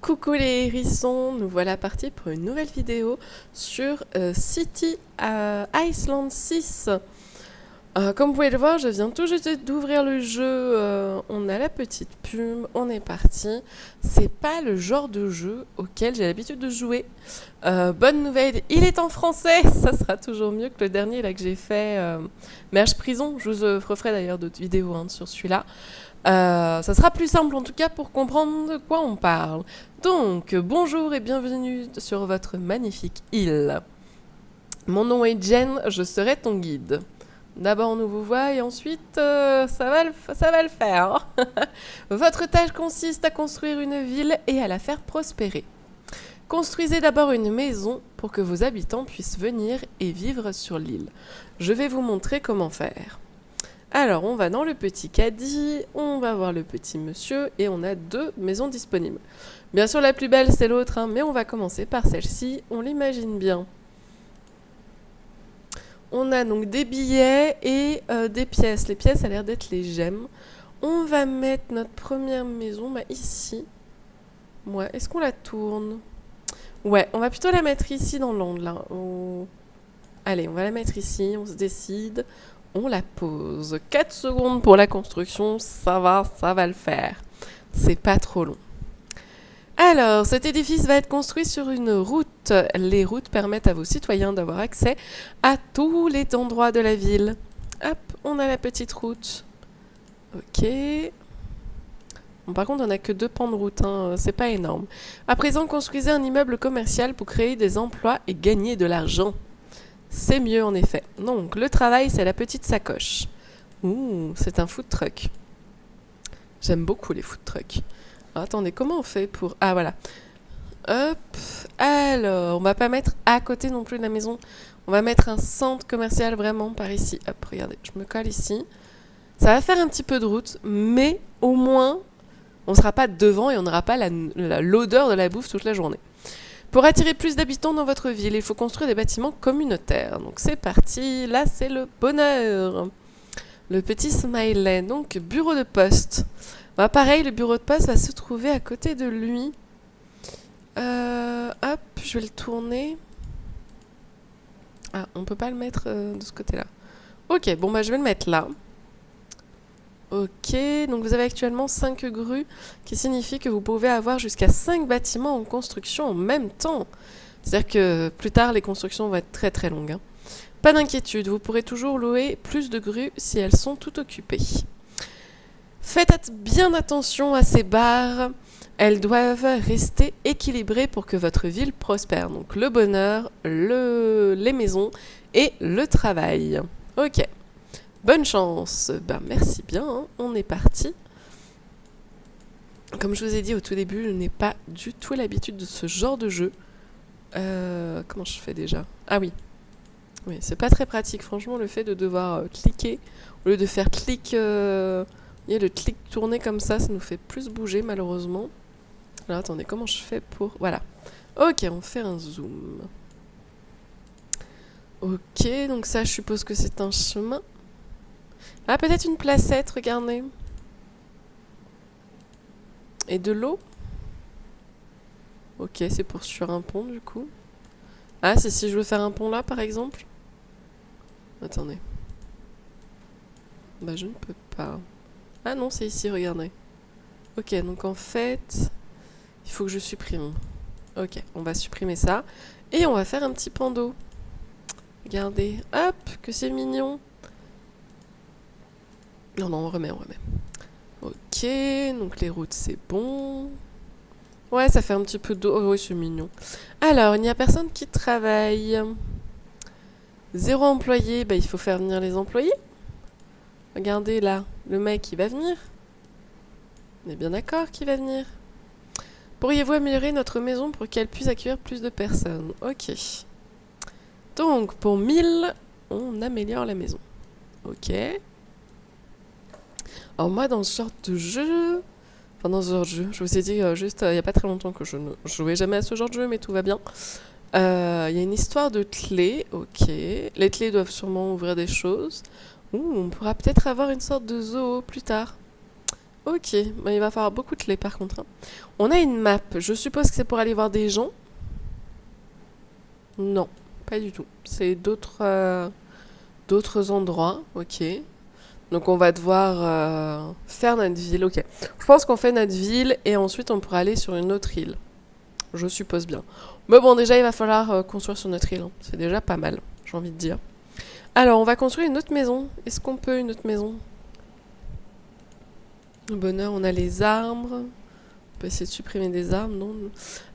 Coucou les hérissons, nous voilà partis pour une nouvelle vidéo sur City Island 6. Comme vous pouvez le voir, je viens tout juste d'ouvrir le jeu, on a la petite plume, on est parti. C'est pas le genre de jeu auquel j'ai l'habitude de jouer. Bonne nouvelle, il est en français, ça sera toujours mieux que le dernier là que j'ai fait, Merge Prison. Je vous referai d'ailleurs d'autres vidéos sur celui-là. Ça sera plus simple en tout cas pour comprendre de quoi on parle. Donc, bonjour et bienvenue sur votre magnifique île. Mon nom est Jen, je serai ton guide. D'abord on vous voit et ensuite ça va le faire. Votre tâche consiste à construire une ville et à la faire prospérer. Construisez d'abord une maison pour que vos habitants puissent venir et vivre sur l'île. Je vais vous montrer comment faire. Alors, on va dans le petit caddie, on va voir le petit monsieur et on a 2 maisons disponibles. Bien sûr, la plus belle, c'est l'autre, mais on va commencer par celle-ci, on l'imagine bien. On a donc des billets et des pièces. Les pièces, ça a l'air d'être les gemmes. On va mettre notre première maison ici. Ouais, est-ce qu'on la tourne? Ouais, on va plutôt la mettre ici dans l'angle. Là. Allez, on va la mettre ici, on se décide. On la pose. 4 secondes pour la construction, ça va le faire. C'est pas trop long. Alors, cet édifice va être construit sur une route. Les routes permettent à vos citoyens d'avoir accès à tous les endroits de la ville. Hop, on a la petite route. Ok. Bon, par contre, on n'a que 2 pans de route, c'est pas énorme. À présent, construisez un immeuble commercial pour créer des emplois et gagner de l'argent. C'est mieux en effet. Donc, le travail, c'est la petite sacoche. Ouh, c'est un food truck. J'aime beaucoup les food trucks. Alors, attendez, comment on fait pour... Ah, voilà. Hop. Alors, on va pas mettre à côté non plus de la maison. On va mettre un centre commercial vraiment par ici. Hop, regardez, je me colle ici. Ça va faire un petit peu de route, mais au moins, on ne sera pas devant et on n'aura pas l'odeur de la bouffe toute la journée. Pour attirer plus d'habitants dans votre ville, il faut construire des bâtiments communautaires. Donc c'est parti, là c'est le bonheur. Le petit smiley, donc bureau de poste. Pareil, le bureau de poste va se trouver à côté de lui. Hop, je vais le tourner. Ah, on peut pas le mettre de ce côté-là. Ok, bon je vais le mettre là. Ok, donc vous avez actuellement 5 grues, qui signifie que vous pouvez avoir jusqu'à 5 bâtiments en construction en même temps. C'est-à-dire que plus tard, les constructions vont être très très longues. Pas d'inquiétude, vous pourrez toujours louer plus de grues si elles sont toutes occupées. Faites bien attention à ces barres, elles doivent rester équilibrées pour que votre ville prospère. Donc le bonheur, les maisons et le travail. Ok. Bonne chance. Merci bien, on est parti. Comme je vous ai dit au tout début, je n'ai pas du tout l'habitude de ce genre de jeu. Comment je fais déjà? Ah oui. Oui, c'est pas très pratique, franchement, le fait de devoir cliquer. Au lieu de faire clic, le clic tourné comme ça nous fait plus bouger, malheureusement. Alors attendez, comment je fais pour... Voilà. Ok, on fait un zoom. Ok, donc ça, je suppose que c'est un chemin. Ah, peut-être une placette, regardez. Et de l'eau. Ok, c'est pour sur un pont, du coup. Ah, c'est si je veux faire un pont là, par exemple. Attendez. Je ne peux pas. Ah non, c'est ici, regardez. Ok, donc en fait, il faut que je supprime. Ok, on va supprimer ça. Et on va faire un petit pan d'eau. Regardez. Hop, que c'est mignon. Non, on remet. Ok, donc les routes, c'est bon. Ouais, ça fait un petit peu d'eau. Oh, oui, c'est mignon. Alors, il n'y a personne qui travaille. 0 employé, il faut faire venir les employés. Regardez là, le mec, il va venir. On est bien d'accord qu'il va venir. Pourriez-vous améliorer notre maison pour qu'elle puisse accueillir plus de personnes? Ok. Donc, pour 1000, on améliore la maison. Ok. Alors moi, dans ce genre de jeu... Enfin, dans ce genre de jeu, je vous ai dit juste il n'y a pas très longtemps que je ne jouais jamais à ce genre de jeu, mais tout va bien. Il y a une histoire de clés, ok. Les clés doivent sûrement ouvrir des choses. On pourra peut-être avoir une sorte de zoo plus tard. Ok, bah, il va falloir beaucoup de clés par contre, hein. On a une map. Je suppose que c'est pour aller voir des gens. Non, pas du tout. C'est d'autres endroits. Ok. Donc on va devoir faire notre ville. Ok. Je pense qu'on fait notre ville et ensuite on pourra aller sur une autre île. Je suppose bien. Mais bon, déjà il va falloir construire sur notre île, hein. C'est déjà pas mal, j'ai envie de dire. Alors on va construire une autre maison. Est-ce qu'on peut une autre maison? Au bonheur, on a les arbres. On peut essayer de supprimer des arbres, non?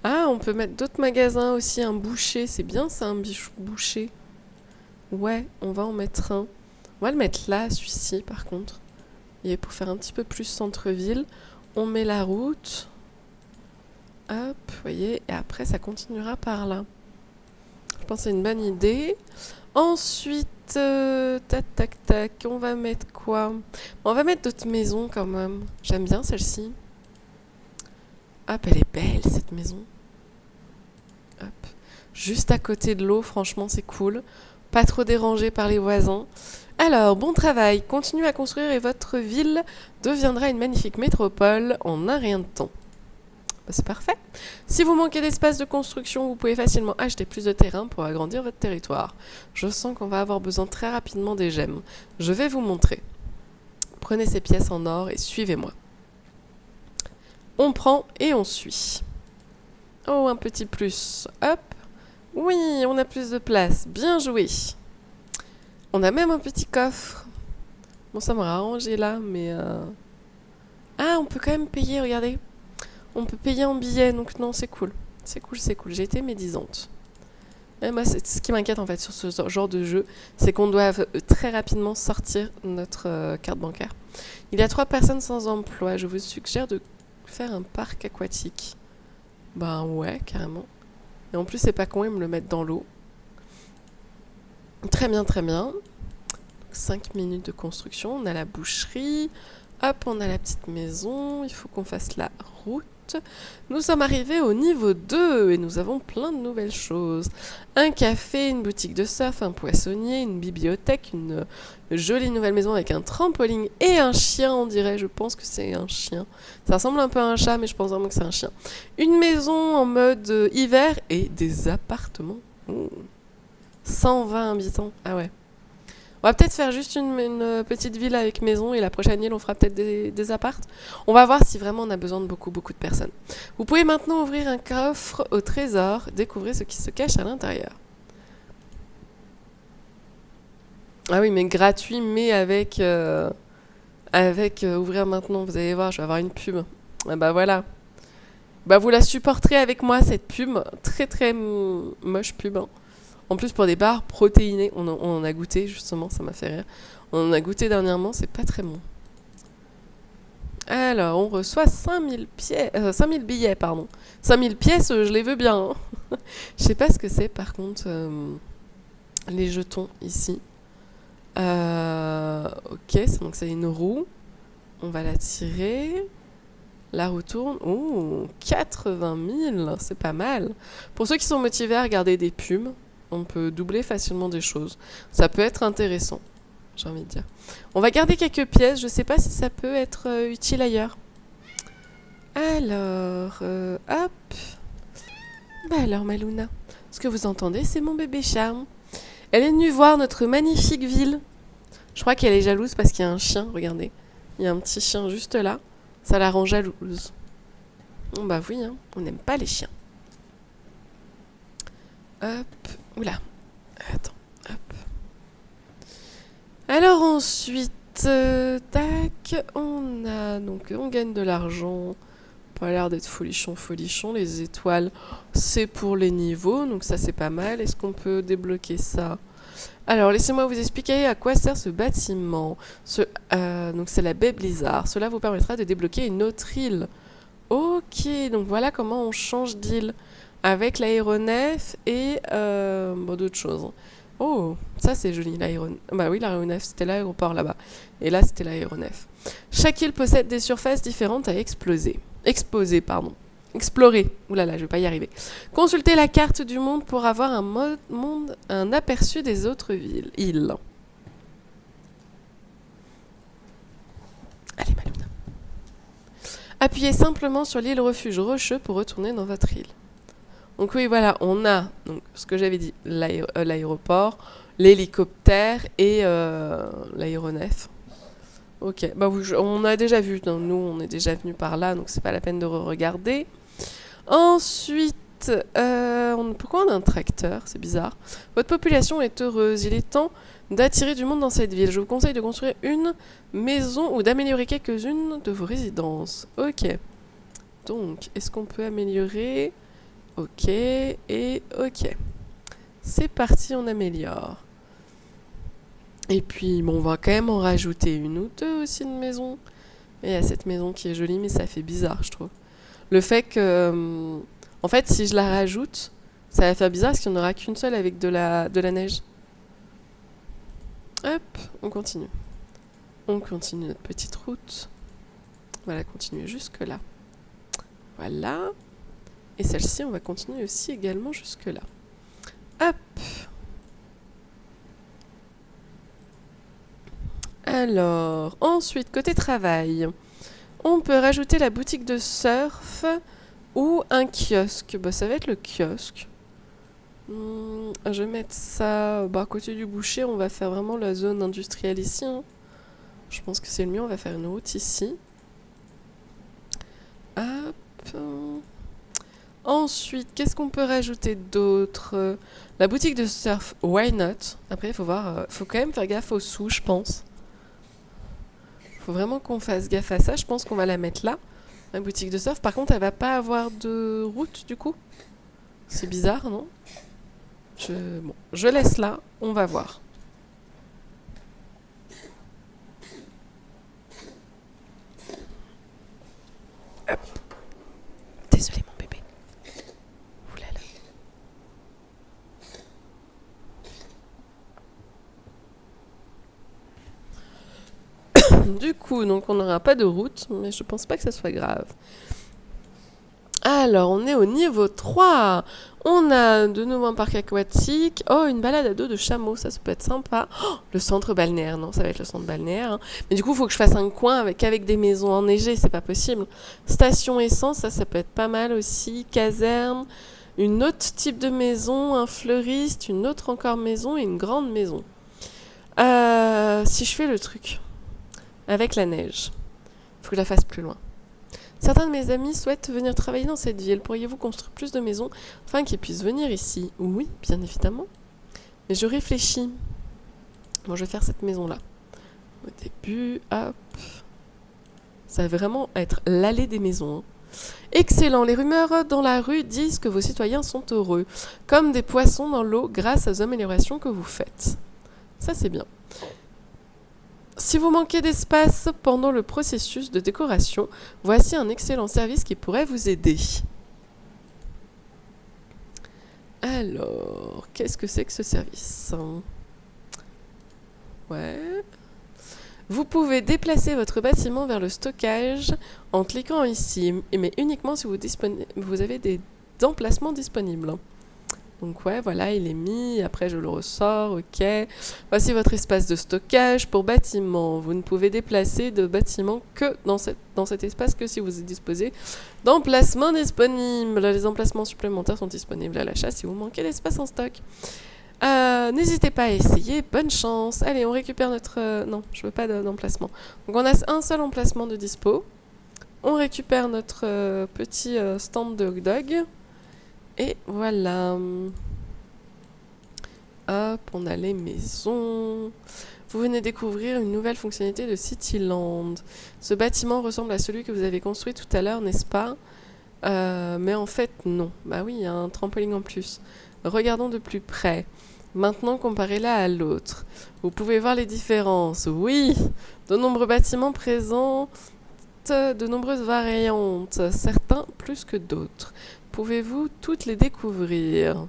Ah, on peut mettre d'autres magasins aussi, un boucher. C'est bien ça, un boucher. Ouais, on va en mettre un. On va le mettre là, celui-ci, par contre. Et pour faire un petit peu plus centre-ville, on met la route. Hop, vous voyez, et après, ça continuera par là. Je pense que c'est une bonne idée. Ensuite, tac, tac, tac, on va mettre quoi? On va mettre d'autres maisons quand même. J'aime bien celle-ci. Hop, elle est belle cette maison. Hop. Juste à côté de l'eau, franchement c'est cool. Pas trop dérangé par les voisins. Alors, bon travail. Continuez à construire et votre ville deviendra une magnifique métropole en un rien de temps. Bah, c'est parfait. Si vous manquez d'espace de construction, vous pouvez facilement acheter plus de terrain pour agrandir votre territoire. Je sens qu'on va avoir besoin très rapidement des gemmes. Je vais vous montrer. Prenez ces pièces en or et suivez-moi. On prend et on suit. Oh, un petit plus. Hop. Oui, on a plus de place. Bien joué. On a même un petit coffre. Bon, ça m'aura arrangé là, mais... Ah, on peut quand même payer, regardez. On peut payer en billets, donc non, c'est cool. C'est cool, c'est cool. J'ai été médisante. Et moi, c'est ce qui m'inquiète en fait sur ce genre de jeu, c'est qu'on doit très rapidement sortir notre carte bancaire. Il y a 3 personnes sans emploi. Je vous suggère de faire un parc aquatique. Ben ouais, carrément. Et en plus, c'est pas con, ils me le mettent dans l'eau. Très bien, très bien. 5 minutes de construction. On a la boucherie. Hop, on a la petite maison. Il faut qu'on fasse la route. Nous sommes arrivés au niveau 2 et nous avons plein de nouvelles choses. Un café, une boutique de surf, un poissonnier, une bibliothèque, une jolie nouvelle maison avec un trampoline et un chien, on dirait. Je pense que c'est un chien. Ça ressemble un peu à un chat, mais je pense vraiment que c'est un chien. Une maison en mode hiver et des appartements. Ouh. 120 habitants. Ah ouais. On va peut-être faire juste une petite ville avec maison et la prochaine île, on fera peut-être des appartes. On va voir si vraiment on a besoin de beaucoup, beaucoup de personnes. Vous pouvez maintenant ouvrir un coffre au trésor, découvrir ce qui se cache à l'intérieur. Ah oui, mais gratuit, mais avec ouvrir maintenant. Vous allez voir, je vais avoir une pub. Ah bah voilà. Bah vous la supporterez avec moi, cette pub. Très très moche pub, hein. En plus, pour des barres protéinées, on en a goûté, justement, ça m'a fait rire. On en a goûté dernièrement, c'est pas très bon. Alors, on reçoit 5000 billets, pardon. 5000 pièces, je les veux bien, hein. Je sais pas ce que c'est, par contre, les jetons ici. Ok, donc c'est une roue. On va la tirer. La roue tourne. Oh, 80 000, c'est pas mal. Pour ceux qui sont motivés à regarder des pubs, on peut doubler facilement des choses. Ça peut être intéressant, j'ai envie de dire. On va garder quelques pièces. Je sais pas si ça peut être utile ailleurs. Alors, hop. Bah alors, Maluna, ce que vous entendez, c'est mon bébé charme. Elle est venue voir notre magnifique ville. Je crois qu'elle est jalouse parce qu'il y a un chien, regardez. Il y a un petit chien juste là. Ça la rend jalouse. Bon bah oui, hein, on n'aime pas les chiens. Hop. Oula. Attends. Hop. Alors ensuite, tac, on gagne de l'argent. Pas l'air d'être folichon. Les étoiles, c'est pour les niveaux, donc ça c'est pas mal. Est-ce qu'on peut débloquer ça? Alors, laissez-moi vous expliquer à quoi sert ce bâtiment. Donc c'est la baie Blizzard. Cela vous permettra de débloquer une autre île. Ok, donc voilà comment on change d'île. Avec l'aéronef et d'autres choses. Oh, ça c'est joli, l'aéronef. Bah oui, l'aéronef, c'était l'aéroport là-bas. Et là, c'était l'aéronef. Chaque île possède des surfaces différentes à exposer. Explorer. Ouh là là, je vais pas y arriver. Consultez la carte du monde pour avoir un aperçu des autres îles. Allez, Maluna. Appuyez simplement sur l'île refuge rocheux pour retourner dans votre île. Donc oui, voilà, on a donc, ce que j'avais dit, l'aéroport, l'hélicoptère et l'aéronef. Ok, bah oui, on a déjà vu, non, nous on est déjà venu par là, donc c'est pas la peine de regarder. Ensuite, pourquoi on a un tracteur? C'est bizarre. Votre population est heureuse, il est temps d'attirer du monde dans cette ville. Je vous conseille de construire une maison ou d'améliorer quelques-unes de vos résidences. Ok, donc est-ce qu'on peut améliorer? Ok, et ok. C'est parti, on améliore. Et puis, bon, on va quand même en rajouter une ou deux aussi de maisons. Et il y a cette maison qui est jolie, mais ça fait bizarre, je trouve. Le fait que... en fait, si je la rajoute, ça va faire bizarre parce qu'il n'y en aura qu'une seule avec de la neige. Hop, on continue. On continue notre petite route. On va la continuer jusque là. Voilà. Et celle-ci, on va continuer aussi également jusque là. Hop. Alors, ensuite, côté travail, on peut rajouter la boutique de surf ou un kiosque. Bah, ça va être le kiosque. Je vais mettre ça à côté du boucher. On va faire vraiment la zone industrielle ici. Hein. Je pense que c'est le mieux. On va faire une route ici. Hop. Ensuite, qu'est-ce qu'on peut rajouter d'autre? La boutique de surf, why not? Après, il faut voir, faut quand même faire gaffe aux sous, je pense. Faut vraiment qu'on fasse gaffe à ça. Je pense qu'on va la mettre là, la boutique de surf. Par contre, elle va pas avoir de route, du coup. C'est bizarre, non? Bon, je laisse là, on va voir. Hop. Désolé, mon bébé. Oulala. Du coup, donc on n'aura pas de route, mais je pense pas que ça soit grave. Alors, on est au niveau 3. On a de nouveau un parc aquatique. Oh, une balade à dos de chameau, ça peut être sympa. Oh, le centre balnéaire, non, ça va être le centre balnéaire. Hein. Mais du coup, il faut que je fasse un coin avec des maisons enneigées, c'est pas possible. Station essence, ça peut être pas mal aussi. Caserne, une autre type de maison, un fleuriste, une autre encore maison et une grande maison. Si je fais le truc avec la neige, il faut que je la fasse plus loin. Certains de mes amis souhaitent venir travailler dans cette ville. Pourriez-vous construire plus de maisons afin qu'ils puissent venir ici? Oui, bien évidemment. Mais je réfléchis. Bon, je vais faire cette maison-là. Au début, hop. Ça va vraiment être l'allée des maisons. Hein. Excellent. Les rumeurs dans la rue disent que vos citoyens sont heureux, comme des poissons dans l'eau grâce aux améliorations que vous faites. Ça, c'est bien. Si vous manquez d'espace pendant le processus de décoration, voici un excellent service qui pourrait vous aider. Alors, qu'est-ce que c'est que ce service? Ouais. Vous pouvez déplacer votre bâtiment vers le stockage en cliquant ici, mais uniquement si vous avez des emplacements disponibles. Donc ouais, voilà, il est mis, après je le ressors, ok. Voici votre espace de stockage pour bâtiment. Vous ne pouvez déplacer de bâtiment que dans cet espace que si vous disposez d'emplacements disponibles. Les emplacements supplémentaires sont disponibles à l'achat si vous manquez d'espace en stock. N'hésitez pas à essayer, bonne chance. Allez, on récupère notre... non, je veux pas d'emplacement. Donc on a un seul emplacement de dispo. On récupère notre petit stand de hot dog. Et voilà. Hop, on a les maisons. Vous venez découvrir une nouvelle fonctionnalité de Cityland. Ce bâtiment ressemble à celui que vous avez construit tout à l'heure, n'est-ce pas? Mais en fait, non. Bah oui, il y a un trampoline en plus. Regardons de plus près. Maintenant, comparez-la à l'autre. Vous pouvez voir les différences. Oui, de nombreux bâtiments présentent de nombreuses variantes, certains plus que d'autres. Pouvez-vous toutes les découvrir?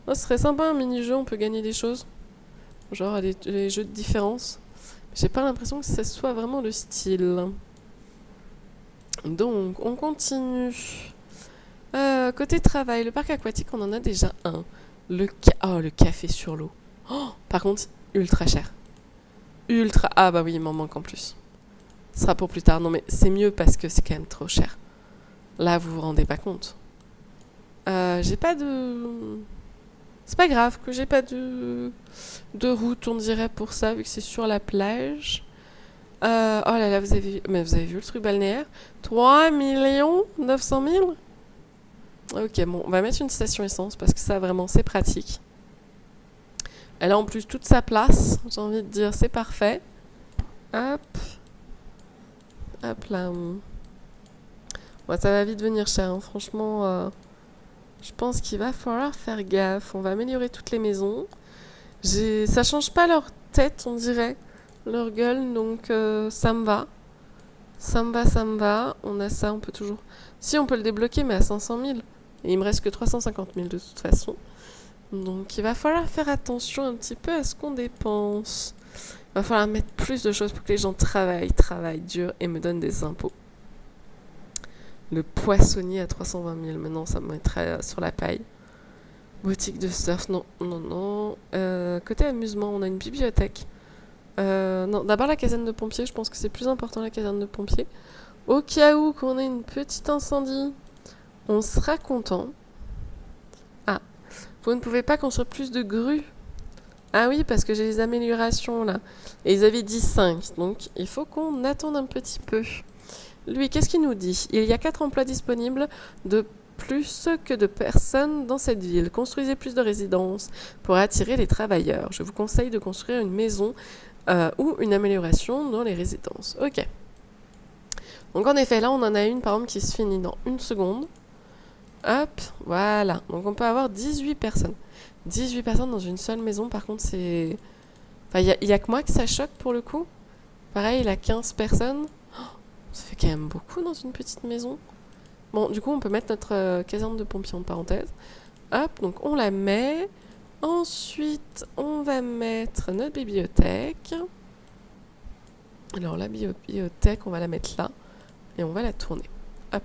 Oh, ce serait sympa un mini-jeu, on peut gagner des choses. Genre les jeux de différence. J'ai pas l'impression que ce soit vraiment le style. Donc, on continue. Côté travail, le parc aquatique, on en a déjà un. Le café sur l'eau. Oh, par contre, ultra cher. Ah bah oui, il m'en manque en plus. Ce sera pour plus tard. Non, mais c'est mieux parce que c'est quand même trop cher. Là, vous vous rendez pas compte. J'ai pas de... C'est pas grave que j'ai pas de route, on dirait, pour ça, vu que c'est sur la plage. Oh là là, mais vous avez vu le truc balnéaire? 3 900 000. Ok, bon, on va mettre une station essence parce que ça, vraiment, c'est pratique. Elle a en plus toute sa place, j'ai envie de dire, c'est parfait. Hop. Hop là. Ouais, ça va vite venir cher, hein. Franchement, je pense qu'il va falloir faire gaffe. On va améliorer toutes les maisons. Ça change pas leur tête, on dirait, leur gueule, donc ça me va. Ça me va, ça me va. On a ça, on peut toujours... Si, on peut le débloquer, mais à 500 000. Et il me reste que 350 000 de toute façon. Donc il va falloir faire attention un petit peu à ce qu'on dépense. Il va falloir mettre plus de choses pour que les gens travaillent dur et me donnent des impôts. Le poissonnier à 320 000, maintenant ça me mettrait sur la paille. Boutique de surf, non. Côté amusement, on a une bibliothèque. Non, d'abord la caserne de pompiers, je pense que c'est plus important la caserne de pompiers. Au cas où qu'on ait une petite incendie, on sera content. Ah, vous ne pouvez pas construire plus de grues. Ah oui, parce que j'ai les améliorations là. Et ils avaient dit 5, donc il faut qu'on attende un petit peu. Lui, qu'est-ce qu'il nous dit? Il y a 4 emplois disponibles de plus que de personnes dans cette ville. Construisez plus de résidences pour attirer les travailleurs. Je vous conseille de construire une maison ou une amélioration dans les résidences. Ok. Donc en effet, là, on en a une, par exemple, qui se finit dans 1 seconde. Hop, voilà. Donc on peut avoir 18 personnes. 18 personnes dans une seule maison, par contre, c'est... Enfin, il y a que moi que ça choque, pour le coup. Pareil, il a 15 personnes. Ça fait quand même beaucoup dans une petite maison. Bon, du coup, on peut mettre notre caserne de pompiers en parenthèse. Hop, donc on la met. Ensuite, on va mettre notre bibliothèque. Alors, la bibliothèque, on va la mettre là. Et on va la tourner. Hop.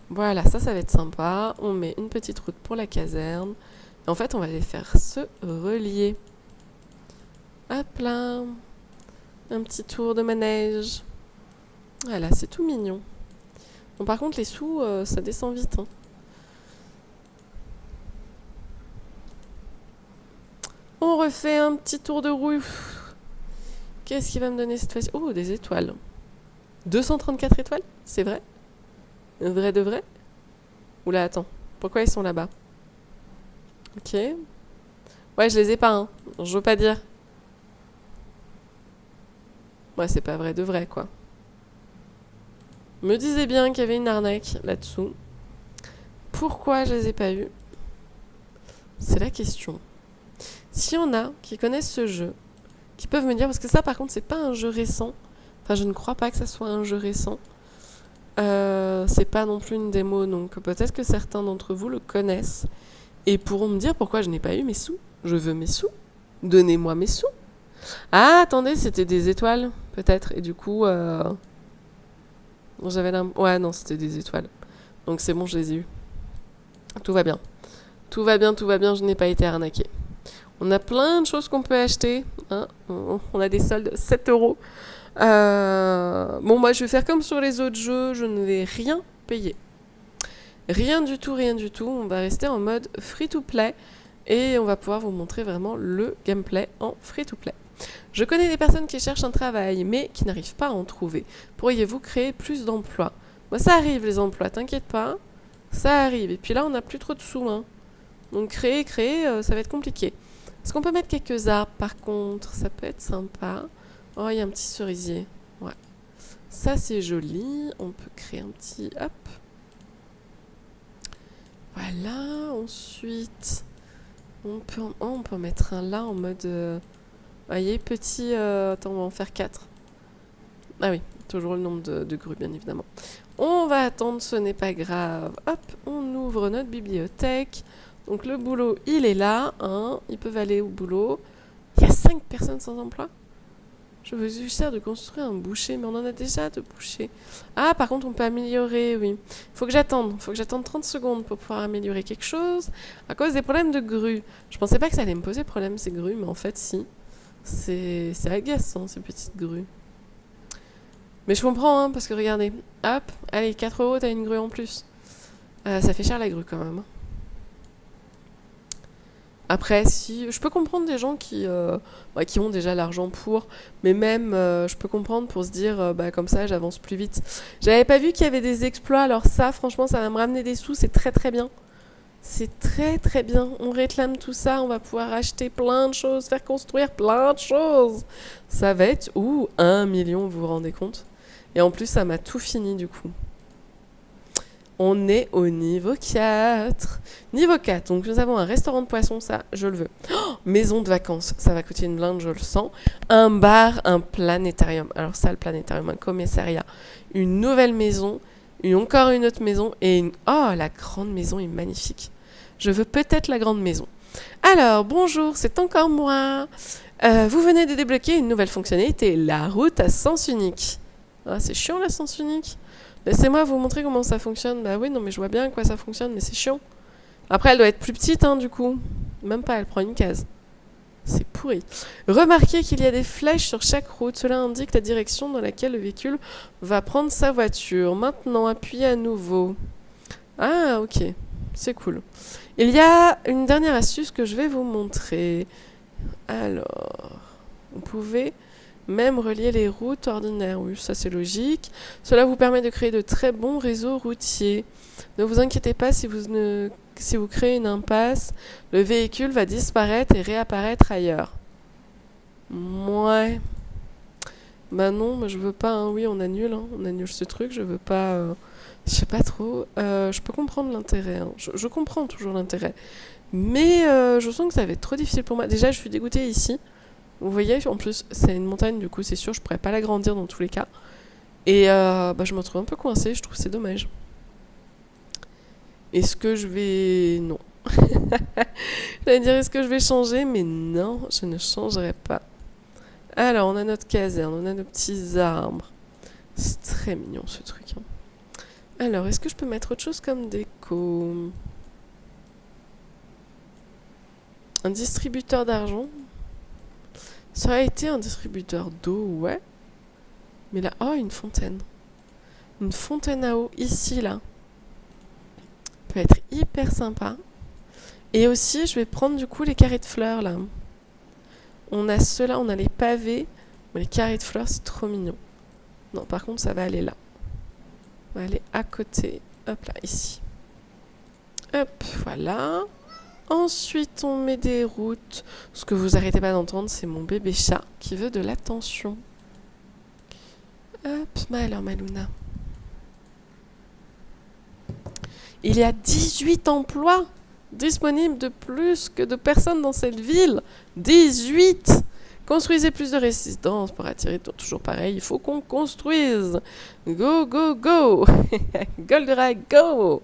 Voilà, ça va être sympa. On met une petite route pour la caserne. Et en fait, on va les faire se relier. Hop là. Un petit tour de manège. Voilà, c'est tout mignon. Bon, par contre, les sous, ça descend vite. Hein. On refait un petit tour de roue. Qu'est-ce qu'il va me donner cette fois-ci? Oh, des étoiles. 234 étoiles? C'est vrai? Vrai de vrai? Oula, attends. Pourquoi ils sont là-bas? Ok. Ouais, je les ai pas, hein. Je veux pas dire. Ouais, c'est pas vrai de vrai, quoi. Me disait bien qu'il y avait une arnaque là-dessous. Pourquoi je les ai pas eus? C'est la question. S'il y en a qui connaissent ce jeu, qui peuvent me dire, parce que ça par contre c'est pas un jeu récent, enfin je ne crois pas que ça soit un jeu récent, c'est pas non plus une démo, donc peut-être que certains d'entre vous le connaissent et pourront me dire pourquoi je n'ai pas eu mes sous. Je veux mes sous. Donnez-moi mes sous. Ah, attendez, c'était des étoiles, peut-être, et du coup... Ouais, non, c'était des étoiles. Donc c'est bon, je les ai eues. Tout va bien. Tout va bien, je n'ai pas été arnaquée. On a plein de choses qu'on peut acheter. Hein. On a des soldes 7 €. Bon, moi, je vais faire comme sur les autres jeux. Je ne vais rien payer. Rien du tout. On va rester en mode free-to-play. Et on va pouvoir vous montrer vraiment le gameplay en free-to-play. Je connais des personnes qui cherchent un travail, mais qui n'arrivent pas à en trouver. Pourriez-vous créer plus d'emplois? Moi, ça arrive, les emplois, t'inquiète pas. Ça arrive. Et puis là, on n'a plus trop de sous. Hein. Donc, créer, ça va être compliqué. Est-ce qu'on peut mettre quelques arbres, par contre? Ça peut être sympa. Oh, il y a un petit cerisier. Ouais. Ça, c'est joli. On peut créer un petit... Hop. Voilà. Ensuite, on peut mettre un là en mode... Vous voyez, petit... attends, on va en faire 4. Ah oui, toujours le nombre de grues, bien évidemment. On va attendre, ce n'est pas grave. Hop, on ouvre notre bibliothèque. Donc le boulot, il est là. Hein. Ils peuvent aller au boulot. Il y a 5 personnes sans emploi. Je vous suggère de construire un boucher, mais on en a déjà de bouchers. Ah, par contre, on peut améliorer, oui. Faut que j'attende 30 secondes pour pouvoir améliorer quelque chose. À cause des problèmes de grues. Je pensais pas que ça allait me poser problème, ces grues, mais en fait, si. C'est agaçant, ces petites grues. Mais je comprends, hein, parce que regardez, hop, allez, 4 euros, t'as une grue en plus. Ça fait cher la grue quand même. Après, si, je peux comprendre des gens qui ont déjà l'argent pour, mais même, je peux comprendre pour se dire, bah, comme ça, j'avance plus vite. J'avais pas vu qu'il y avait des exploits, alors ça, franchement, ça va me ramener des sous, c'est très très bien. C'est très très bien. On réclame tout ça, on va pouvoir acheter plein de choses, faire construire plein de choses. Ça va être, 1 million, vous vous rendez compte? Et en plus, ça m'a tout fini du coup. On est au niveau 4. Niveau 4, donc nous avons un restaurant de poisson, ça, je le veux. Oh, maison de vacances, ça va coûter une blinde, je le sens. Un bar, un planétarium. Alors ça, le planétarium, un commissariat. Une nouvelle maison, encore une autre maison et une... Oh, la grande maison est magnifique. Je veux peut-être la grande maison. Alors, bonjour, c'est encore moi. Vous venez de débloquer une nouvelle fonctionnalité, la route à sens unique. Ah, c'est chiant la sens unique. Laissez-moi vous montrer comment ça fonctionne. Bah oui, non, mais je vois bien à quoi ça fonctionne, mais c'est chiant. Après, elle doit être plus petite, hein, du coup. Même pas, elle prend une case. C'est pourri. Remarquez qu'il y a des flèches sur chaque route. Cela indique la direction dans laquelle le véhicule va prendre sa voiture. Maintenant, appuyez à nouveau. Ah, ok. C'est cool. Il y a une dernière astuce que je vais vous montrer. Alors, vous pouvez même relier les routes ordinaires. Oui, ça c'est logique. Cela vous permet de créer de très bons réseaux routiers. Ne vous inquiétez pas si vous créez une impasse, le véhicule va disparaître et réapparaître ailleurs. Ouais. Bah non, mais je veux pas. Hein. Oui, on annule. Hein. On annule ce truc. Je veux pas. Je sais pas trop. Je peux comprendre l'intérêt. Hein. Je comprends toujours l'intérêt. Mais je sens que ça va être trop difficile pour moi. Déjà, je suis dégoûtée ici. Vous voyez, en plus, c'est une montagne, du coup, c'est sûr, je pourrais pas l'agrandir dans tous les cas. Et je me retrouve un peu coincée, je trouve que c'est dommage. Est-ce que je vais... Non. J'allais dire, est-ce que je vais changer? Mais non, je ne changerai pas. Alors, on a notre caserne, on a nos petits arbres. C'est très mignon, ce truc. Hein. Alors, est-ce que je peux mettre autre chose comme déco? Un distributeur d'argent? Ça aurait été un distributeur d'eau, ouais. Mais là, oh, une fontaine. Une fontaine à eau, ici, là. Peut être hyper sympa. Et aussi, je vais prendre du coup les carrés de fleurs, là. On a ceux-là, on a les pavés. Mais les carrés de fleurs, c'est trop mignon. Non, par contre, ça va aller là. On va aller à côté. Hop là, ici. Hop, voilà. Ensuite, on met des routes. Ce que vous arrêtez pas d'entendre, c'est mon bébé chat qui veut de l'attention. Hop, alors Maluna. Il y a 18 emplois disponibles de plus que de personnes dans cette ville. 18! Construisez plus de résidences pour attirer toujours pareil. Il faut qu'on construise. Go, go, go! Goldorak, go!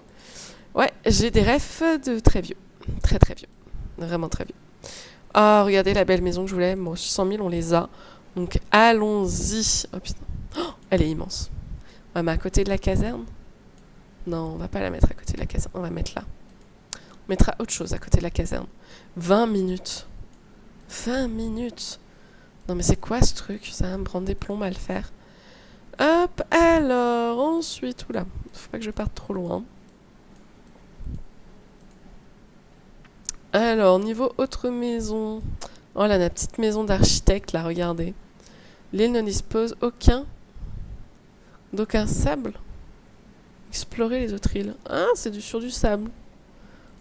Ouais, j'ai des rêves de très vieux. Très très vieux. Vraiment très vieux. Oh, regardez la belle maison que je voulais. Bon, 100 000, on les a. Donc, allons-y. Oh putain. Oh, elle est immense. Ouais, mais à côté de la caserne? Non, on va pas la mettre à côté de la caserne. On va mettre là. On mettra autre chose à côté de la caserne. 20 minutes. 20 minutes. Non, mais c'est quoi ce truc? Ça va me prendre des plombs à le faire. Hop, alors, ensuite... Oula, faut pas que je parte trop loin. Alors, niveau autre maison. Oh là, la petite maison d'architecte, là, regardez. L'île ne dispose d'aucun sable. Explorer les autres îles. Ah, c'est sur du sable.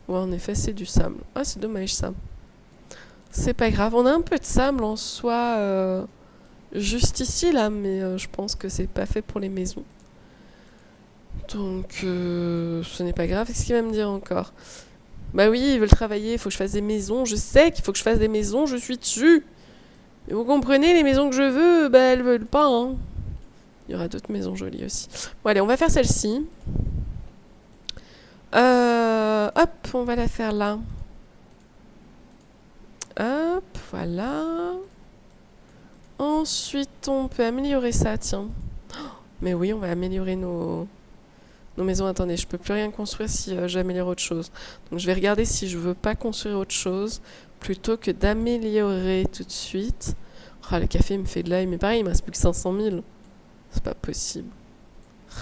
Ouais, en effet, c'est du sable. Ah, c'est dommage, ça. C'est pas grave. On a un peu de sable en soi juste ici, là, mais je pense que c'est pas fait pour les maisons. Donc, ce n'est pas grave. Qu'est-ce qu'il va me dire encore? Bah oui, ils veulent travailler, il faut que je fasse des maisons. Je sais qu'il faut que je fasse des maisons, je suis dessus. Et vous comprenez, les maisons que je veux, bah elles veulent pas. Hein. Il y aura d'autres maisons jolies aussi. Bon allez, on va faire celle-ci. Hop, on va la faire là. Hop, voilà. Ensuite, on peut améliorer ça, tiens. Mais oui, on va améliorer nos maisons. Attendez, je peux plus rien construire si j'améliore autre chose. Donc je vais regarder si je veux pas construire autre chose plutôt que d'améliorer tout de suite. Oh, le café me fait de l'œil, mais pareil, il me reste plus que 500 000. C'est pas possible.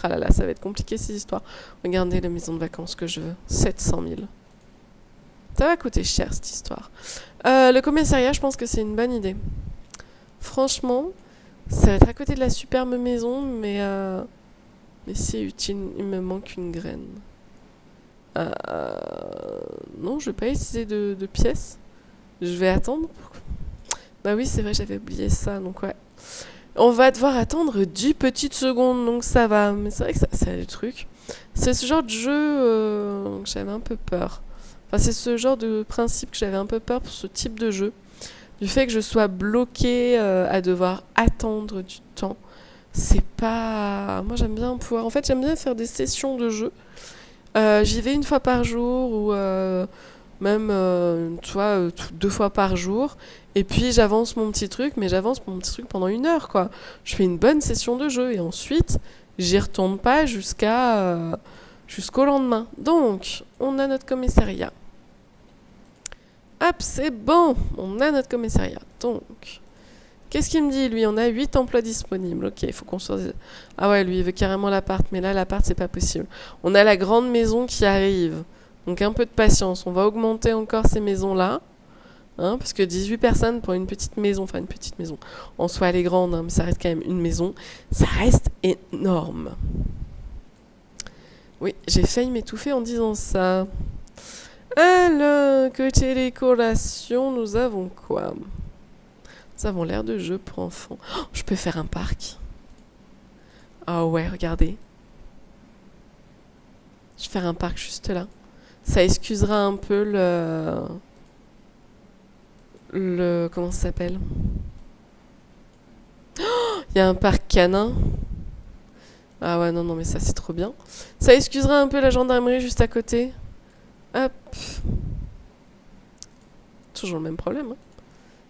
Ah là là, ça va être compliqué ces histoires. Regardez la maison de vacances que je veux. 700 000. Ça va coûter cher cette histoire. Le commissariat, je pense que c'est une bonne idée. Franchement, ça va être à côté de la superbe maison, mais c'est utile. Il me manque une graine. Non, je vais pas utiliser de pièces. Je vais attendre. Bah oui, c'est vrai, j'avais oublié ça. Donc ouais. On va devoir attendre 10 petites secondes, donc ça va. Mais c'est vrai que ça c'est le truc. C'est ce genre de jeu que j'avais un peu peur. Enfin, c'est ce genre de principe que j'avais un peu peur pour ce type de jeu. Du fait que je sois bloquée à devoir attendre du temps. C'est pas... Moi, j'aime bien pouvoir... En fait, j'aime bien faire des sessions de jeu. J'y vais une fois par jour ou même, tu vois, 2 fois par jour. Et puis, j'avance mon petit truc, mais j'avance mon petit truc pendant 1 heure, quoi. Je fais une bonne session de jeu et ensuite, j'y retourne pas jusqu'au lendemain. Donc, on a notre commissariat. Hop, c'est bon, on a notre commissariat. Donc, qu'est-ce qu'il me dit, lui? On a 8 emplois disponibles. Ok, il faut qu'on soit... Ah ouais, lui, il veut carrément l'appart, mais là, l'appart, c'est pas possible. On a la grande maison qui arrive. Donc, un peu de patience. On va augmenter encore ces maisons-là. Hein, parce que 18 personnes pour une petite maison, enfin une petite maison. En soi, elle est grande, hein, mais ça reste quand même une maison. Ça reste énorme. Oui, j'ai failli m'étouffer en disant ça. Alors, côté décoration, nous avons quoi? Nous avons l'air de jeu pour enfants. Oh, je peux faire un parc. Ah ouais, regardez. Je vais faire un parc juste là. Ça excusera un peu comment ça s'appelle? Il y a un parc canin. Ah ouais, non, non, mais ça c'est trop bien. Ça excusera un peu la gendarmerie juste à côté. Hop. Toujours le même problème. Hein.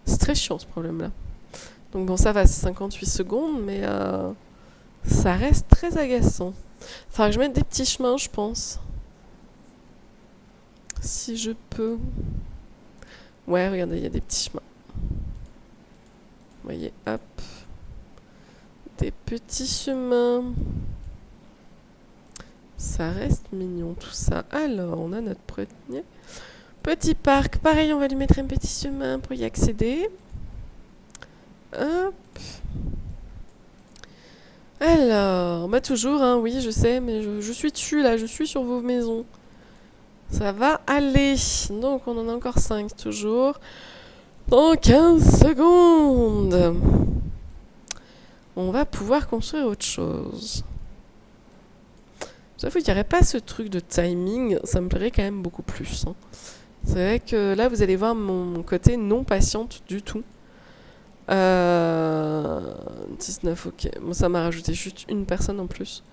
C'est très chiant ce problème-là. Donc bon, ça va, c'est 58 secondes, mais ça reste très agaçant. Faudra que je mette des petits chemins, je pense. Si je peux. Ouais, regardez, il y a des petits chemins. Vous voyez, hop. Des petits chemins. Ça reste mignon tout ça. Alors, on a notre premier petit parc. Pareil, on va lui mettre un petit chemin pour y accéder. Hop. Alors, bah toujours, hein, oui, je sais, mais je suis dessus là, je suis sur vos maisons. Ça va aller. Donc, on en a encore 5 toujours. Dans 15 secondes, on va pouvoir construire autre chose. J'avoue qu'il n'y aurait pas ce truc de timing, ça me plairait quand même beaucoup plus. Hein. C'est vrai que là, vous allez voir mon côté non patiente du tout. 19, ok. Bon, ça m'a rajouté juste une personne en plus.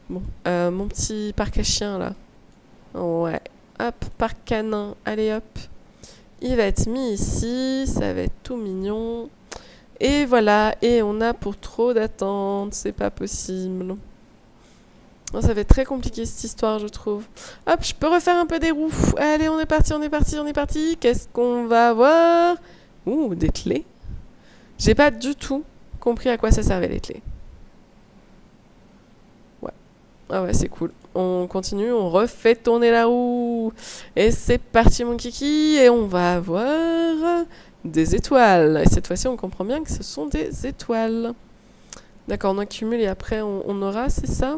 Bon, mon petit parc à chiens là. Ouais. Hop, parc canin. Allez hop. Il va être mis ici. Ça va être tout mignon. Et voilà. Et on a pour trop d'attente. C'est pas possible. Oh, ça va être très compliqué cette histoire, je trouve. Hop, je peux refaire un peu des roues. Allez, on est parti, on est parti, on est parti. Qu'est-ce qu'on va avoir? Ouh, des clés. J'ai pas du tout compris à quoi ça servait les clés. Ouais. Ah ouais, c'est cool. On continue, on refait tourner la roue. Et c'est parti mon kiki. Et on va avoir des étoiles. Et cette fois-ci, on comprend bien que ce sont des étoiles. D'accord, on accumule et après on aura, c'est ça?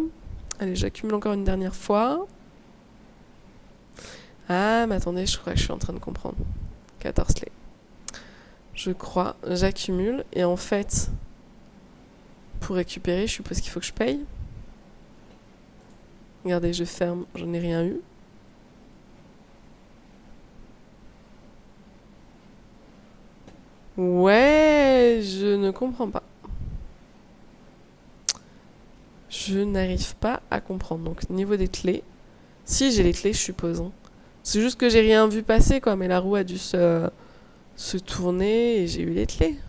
Allez, j'accumule encore une dernière fois. Ah, mais attendez, je crois que je suis en train de comprendre. 14 clés. Je crois, j'accumule. Et en fait, pour récupérer, je suppose qu'il faut que je paye. Regardez, je ferme, je n'ai rien eu. Ouais, je ne comprends pas. Je n'arrive pas à comprendre. Donc, niveau des clés. Si, j'ai les clés, je suppose. Hein. C'est juste que j'ai rien vu passer, quoi. Mais la roue a dû se tourner et j'ai eu les clés.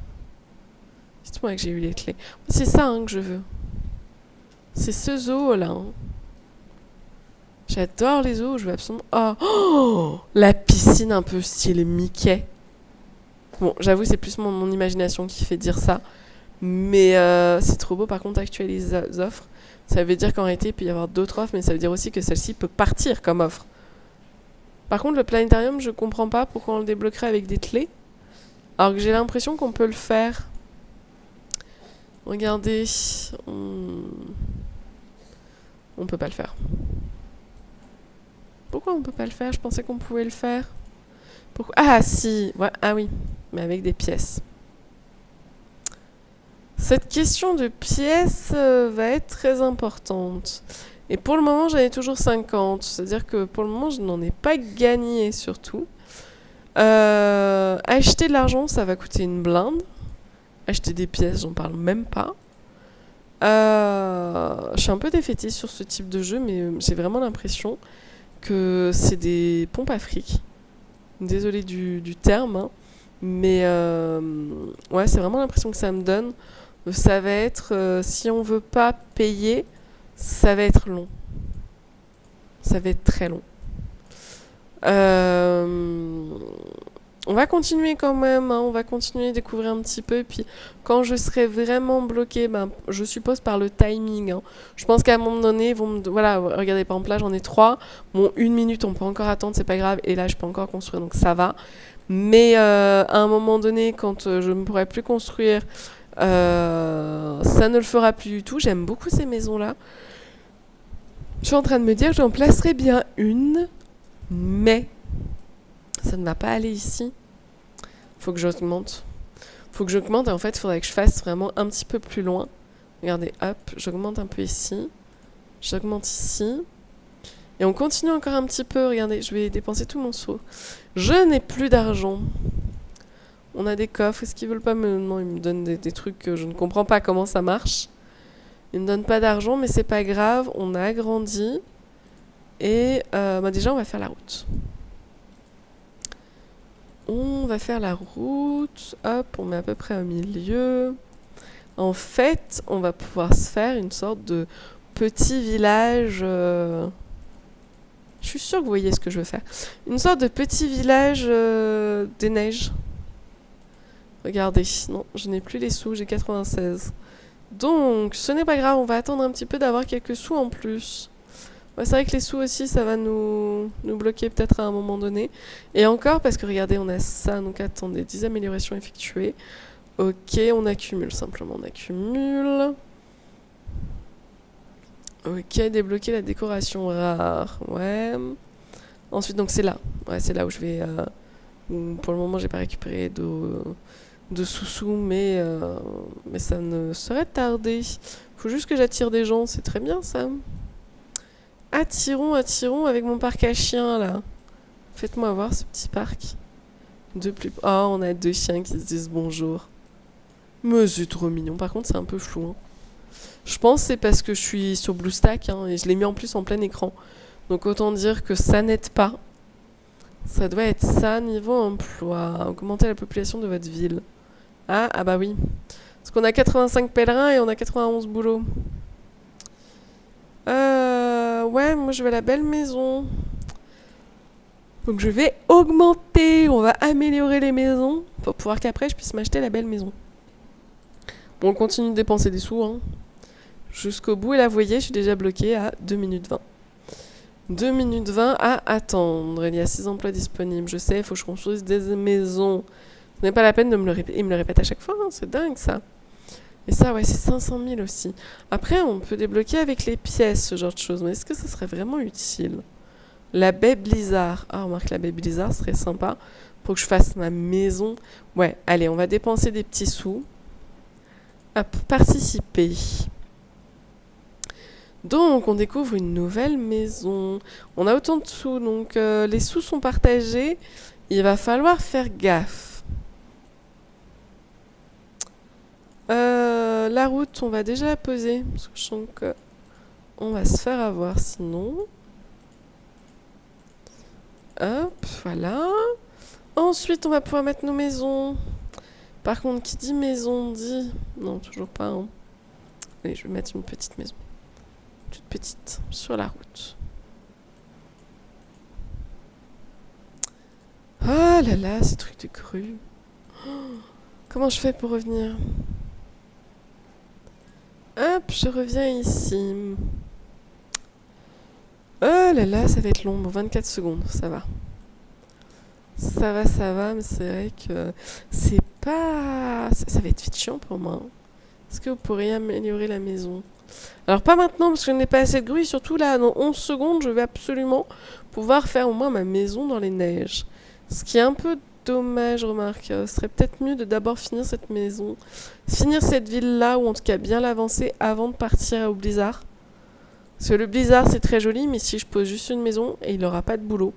Dites-moi que j'ai eu les clés. C'est ça hein, que je veux. C'est ce zoo-là. Hein. J'adore les zoos. Je veux absolument... Oh, la piscine un peu style Mickey. Bon, j'avoue, c'est plus mon imagination qui fait dire ça. Mais c'est trop beau, par contre, actualiser les offres. Ça veut dire qu'en réalité, il peut y avoir d'autres offres, mais ça veut dire aussi que celle-ci peut partir comme offre. Par contre, le planétarium, je comprends pas pourquoi on le débloquerait avec des clés. Alors que j'ai l'impression qu'on peut le faire. Regardez. On peut pas le faire. Pourquoi on peut pas le faire? Je pensais qu'on pouvait le faire. Pourquoi? Ah si, ouais, ah oui, mais avec des pièces. Cette question de pièces va être très importante. Et pour le moment, j'en ai toujours 50. C'est-à-dire que pour le moment, je n'en ai pas gagné surtout. Acheter de l'argent, ça va coûter une blinde. Acheter des pièces, j'en parle même pas. Je suis un peu défaitiste sur ce type de jeu, mais j'ai vraiment l'impression que c'est des pompes à fric. Désolée du terme, hein, mais ouais, c'est vraiment l'impression que ça me donne. Ça va être, si on veut pas payer, ça va être long. Ça va être très long. On va continuer quand même, hein, on va continuer à découvrir un petit peu. Et puis, quand je serai vraiment bloquée, ben, je suppose par le timing. Hein. Je pense qu'à un moment donné, ils vont me... Voilà, regardez, par exemple, là, j'en ai 3. Bon, 1 minute, on peut encore attendre, c'est pas grave. Et là, je peux encore construire, donc ça va. Mais à un moment donné, quand je ne pourrai plus construire, ça ne le fera plus du tout. J'aime beaucoup ces maisons-là. Je suis en train de me dire que j'en placerai bien une, mais ça ne va pas aller ici. Faut que j'augmente. Et en fait, il faudrait que je fasse vraiment un petit peu plus loin. Regardez, hop, j'augmente un peu ici. J'augmente ici. Et on continue encore un petit peu. Regardez, je vais dépenser tout mon seau. Je n'ai plus d'argent. On a des coffres. Est-ce qu'ils veulent pas me... Non, ils me donnent des trucs que je ne comprends pas comment ça marche. Ils me donnent pas d'argent, mais c'est pas grave. On a agrandi. Et bah déjà, on va faire la route. On va faire la route. Hop, on met à peu près au milieu. En fait, on va pouvoir se faire une sorte de petit village. Je suis sûre que vous voyez ce que je veux faire. Une sorte de petit village des neiges. Regardez, non, je n'ai plus les sous, j'ai 96. Donc, ce n'est pas grave, on va attendre un petit peu d'avoir quelques sous en plus. Ouais, c'est vrai que les sous aussi, ça va nous bloquer peut-être à un moment donné. Et encore, parce que regardez, on a ça, donc attendez, 10 améliorations effectuées. Ok, on accumule simplement, on accumule. Ok, débloquer la décoration rare, ouais. Ensuite, donc c'est là. Ouais, c'est là où je vais... pour le moment, j'ai pas récupéré de sous-sous, mais ça ne saurait tarder. Faut juste que j'attire des gens, c'est très bien ça. Attirons avec mon parc à chiens là. Faites-moi voir ce petit parc. Oh, on a 2 chiens qui se disent bonjour. Mais c'est trop mignon. Par contre, c'est un peu flou. Hein. Je pense que c'est parce que je suis sur BlueStack hein, et je l'ai mis en plus en plein écran. Donc autant dire que ça n'aide pas. Ça doit être ça, niveau emploi. Augmenter la population de votre ville. Ah bah oui. Parce qu'on a 85 pèlerins et on a 91 boulots. Ouais, moi je veux la belle maison. Donc je vais augmenter, on va améliorer les maisons pour pouvoir qu'après je puisse m'acheter la belle maison. Bon, on continue de dépenser des sous, hein. Jusqu'au bout, et là vous voyez, je suis déjà bloquée à 2 minutes 20. 2 minutes 20 à attendre. Il y a 6 emplois disponibles. Je sais, il faut que je construise des maisons. Ce n'est pas la peine de me le répéter. Il me le répète à chaque fois, hein. C'est dingue ça. Et ça, ouais, c'est 500 000 aussi. Après, on peut débloquer avec les pièces, ce genre de choses. Mais est-ce que ça serait vraiment utile? La baie Blizzard. Ah, remarque, la baie Blizzard serait sympa pour que je fasse ma maison. Ouais, allez, on va dépenser des petits sous. Hop, participer. Donc, on découvre une nouvelle maison. On a autant de sous, donc les sous sont partagés. Il va falloir faire gaffe. La route, on va déjà la poser. Parce que je sens qu'on va se faire avoir sinon. Hop, voilà. Ensuite, on va pouvoir mettre nos maisons. Par contre, qui dit maison dit... Non, toujours pas. Hein. Allez, je vais mettre une petite maison. Toute petite, sur la route. Oh là là, ces trucs de grue. Oh, comment je fais pour revenir? je reviens ici. Oh là là, ça va être long. Bon, 24 secondes, ça va. Ça va, mais c'est vrai que c'est pas... Ça va être vite chiant pour moi. Est-ce que vous pourriez améliorer la maison? Alors pas maintenant, parce que je n'ai pas assez de bruit. Surtout là, dans 11 secondes, je vais absolument pouvoir faire au moins ma maison dans les neiges. Ce qui est un peu dommage, remarque. Ce serait peut-être mieux de d'abord finir cette maison. Finir cette ville-là, ou en tout cas bien l'avancer avant de partir au blizzard. Parce que le blizzard, c'est très joli, mais si je pose juste une maison, et il n'aura pas de boulot.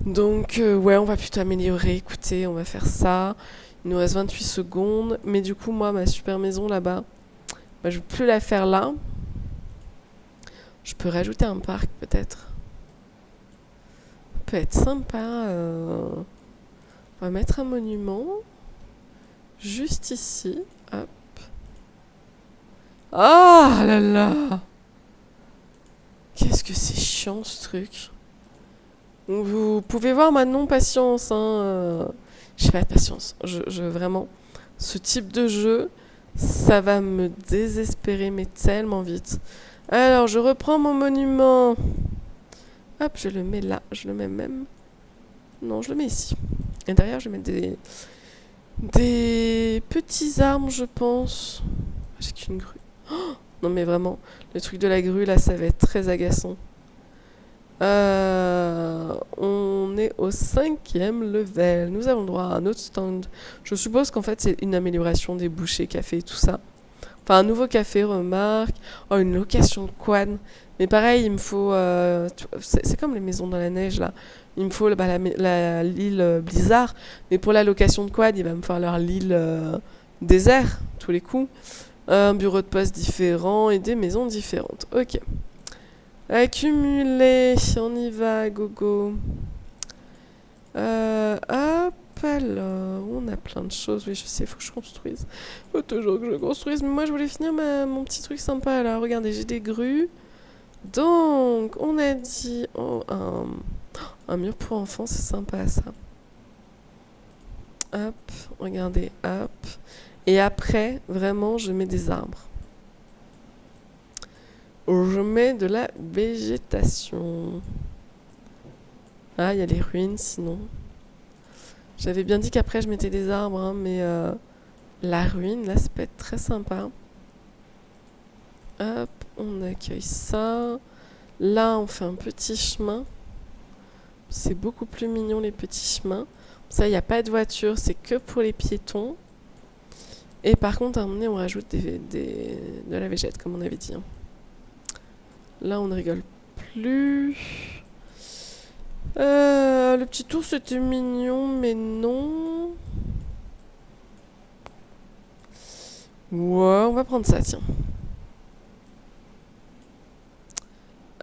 Donc, ouais, on va plutôt améliorer. Écoutez, on va faire ça. Il nous reste 28 secondes. Mais du coup, moi, ma super maison là-bas, bah, je ne veux plus la faire là. Je peux rajouter un parc, peut-être. Ça peut être sympa. On va mettre un monument. Juste ici. Hop. Ah là là! Qu'est-ce que c'est chiant, ce truc. Vous pouvez voir ma non-patience. J'ai pas de patience. Vraiment, ce type de jeu, ça va me désespérer, mais tellement vite. Alors, je reprends mon monument. Hop, je le mets là. Je le mets même... Non, je le mets ici. Et derrière, je vais mettre des petits arbres, je pense. J'ai qu'une grue. Oh non, mais vraiment, le truc de la grue, là, ça va être très agaçant. On est au 5e level. Nous avons droit à un autre stand. Je suppose qu'en fait, c'est une amélioration des bouchées, café et tout ça. Enfin, un nouveau café, remarque. Oh, une location de quad. Mais pareil, il me faut... c'est comme les maisons dans la neige, là. Il me faut l'île Blizzard. Mais pour la location de quad, il va me falloir l'île désert, tous les coups. Un bureau de poste différent et des maisons différentes. Ok. Accumuler. On y va, gogo. Hop. Alors, on a plein de choses. Oui, je sais, il faut que je construise. Faut toujours que je construise. Mais moi, je voulais finir mon petit truc sympa. Alors, regardez, j'ai des grues. Donc, on a dit... Oh, un mur pour enfants, c'est sympa, ça. Hop, regardez, hop. Et après, vraiment, je mets des arbres. Je mets de la végétation. Ah, il y a les ruines, sinon... J'avais bien dit qu'après je mettais des arbres, hein, mais la ruine, là, ça peut être très sympa. Hop, on accueille ça. Là, on fait un petit chemin. C'est beaucoup plus mignon, les petits chemins. Ça, il n'y a pas de voiture, c'est que pour les piétons. Et par contre, à un moment donné, on rajoute de la végète, comme on avait dit. Hein. Là, on ne rigole plus. Le petit ours, c'était mignon, mais non. Ouais, on va prendre ça, tiens.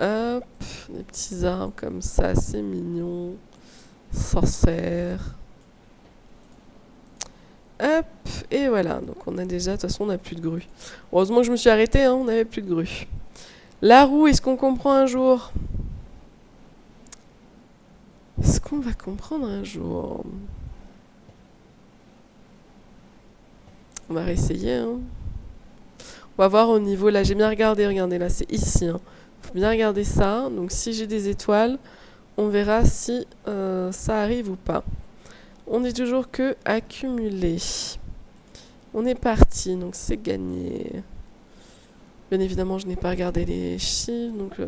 Hop, des petits arbres comme ça, c'est mignon. Ça sert. Hop, et voilà. Donc on a déjà, de toute façon, on n'a plus de grue. Heureusement que je me suis arrêtée, hein, on n'avait plus de grue. La roue, est-ce qu'on comprend un jour? Est-ce qu'on va comprendre un jour? On va réessayer. Hein. On va voir au niveau. Là, j'ai bien regardé. Regardez, là, c'est ici. Hein. Faut bien regarder ça. Donc, si j'ai des étoiles, on verra si ça arrive ou pas. On dit toujours que accumuler. On est parti. Donc, c'est gagné. Bien évidemment, je n'ai pas regardé les chiffres. Donc,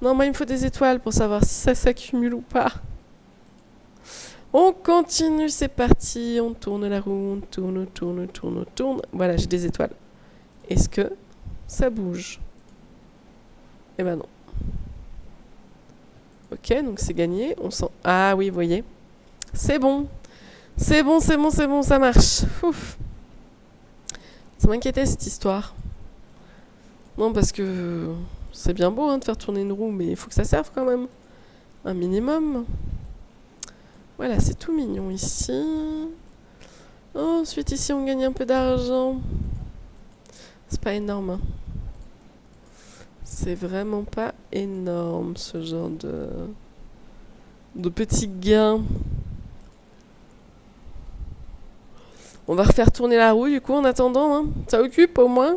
Non, moi, il me faut des étoiles pour savoir si ça s'accumule ou pas. On continue, c'est parti. On tourne la roue, on tourne, on tourne, on tourne, on tourne. Voilà, j'ai des étoiles. Est-ce que ça bouge? Eh ben non. Ok, donc c'est gagné. On sent... Ah oui, vous voyez. C'est bon. C'est bon, c'est bon, c'est bon, ça marche. Ouf. Ça m'inquiétait, cette histoire. Non, parce que... C'est bien beau hein, de faire tourner une roue, mais il faut que ça serve quand même. Un minimum. Voilà, c'est tout mignon ici. Ensuite, ici, on gagne un peu d'argent. C'est pas énorme. Hein. C'est vraiment pas énorme, ce genre de petits gains. On va refaire tourner la roue, du coup, en attendant. Hein. Ça occupe, au moins.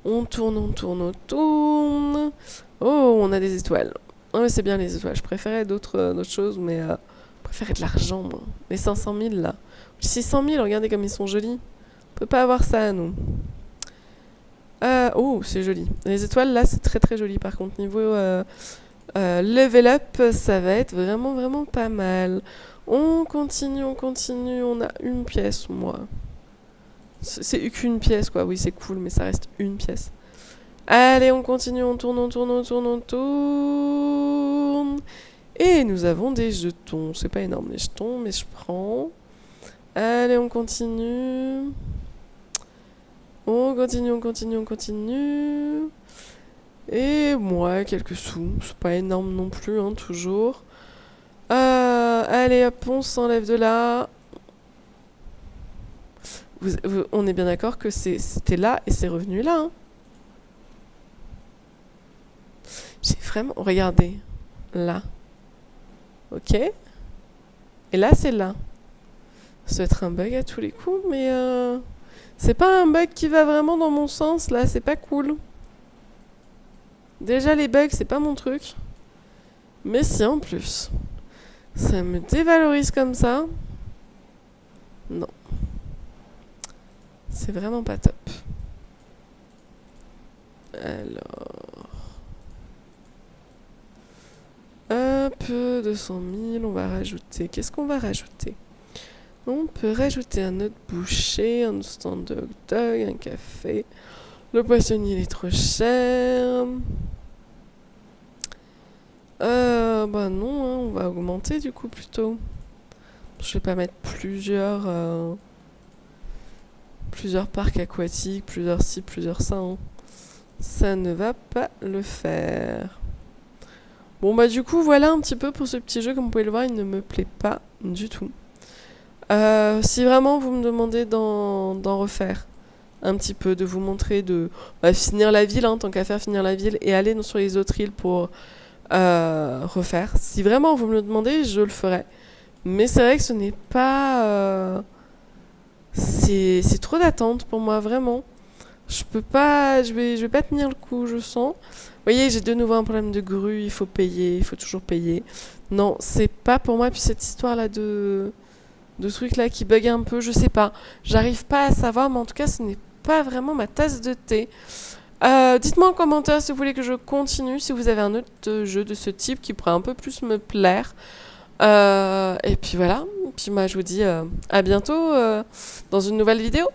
On tourne, on tourne, on tourne. Oh, on a des étoiles. Oh, mais c'est bien les étoiles. Je préférais d'autres choses, mais je préférais de l'argent, moi. Les 500 000, là. 600 000, regardez comme ils sont jolis. On peut pas avoir ça, nous. Oh, c'est joli. Les étoiles, là, c'est très très joli. Par contre, niveau level up, ça va être vraiment vraiment pas mal. On continue, on continue. On a une pièce, moi. C'est qu'une pièce, quoi. Oui, c'est cool, mais ça reste une pièce. Allez, on continue, on tourne, on tourne, on tourne, on tourne. Et nous avons des jetons. C'est pas énorme, les jetons, mais je prends. Allez, on continue. On continue, on continue, on continue. Et moi, quelques sous. C'est pas énorme non plus, hein, toujours. Allez, hop, on s'enlève de là. On est bien d'accord que c'était là et c'est revenu là. Hein. J'ai vraiment... Regardez. Là. Ok. Et là, c'est là. Ça doit être un bug à tous les coups, mais... c'est pas un bug qui va vraiment dans mon sens, là. C'est pas cool. Déjà, les bugs, c'est pas mon truc. Mais si, en plus. Ça me dévalorise comme ça. Non. C'est vraiment pas top. Alors... Hop, 200 000, on va rajouter... Qu'est-ce qu'on va rajouter? On peut rajouter un autre boucher, un stand de hot dog, un café. Le poissonnier, il est trop cher. Bah non, hein, on va augmenter du coup plutôt. Je vais pas mettre plusieurs parcs aquatiques, plusieurs ci, plusieurs ça. Hein. Ça ne va pas le faire. Bon bah du coup voilà un petit peu pour ce petit jeu. Comme vous pouvez le voir, il ne me plaît pas du tout. Si vraiment vous me demandez d'en refaire un petit peu, de vous montrer, de finir la ville, hein, tant qu'à faire finir la ville, et aller sur les autres îles pour refaire. Si vraiment vous me le demandez, je le ferai. Mais c'est vrai que ce n'est pas... c'est trop d'attente pour moi, vraiment. Je peux pas... Je vais pas tenir le coup, je sens. Vous voyez, j'ai de nouveau un problème de grue, il faut payer, il faut toujours payer. Non, c'est pas pour moi. Puis cette histoire-là de trucs là qui bug un peu, je sais pas. J'arrive pas à savoir, mais en tout cas, ce n'est pas vraiment ma tasse de thé. Dites-moi en commentaire si vous voulez que je continue, si vous avez un autre jeu de ce type qui pourrait un peu plus me plaire. Et puis voilà. Puis moi, je vous dis à bientôt dans une nouvelle vidéo.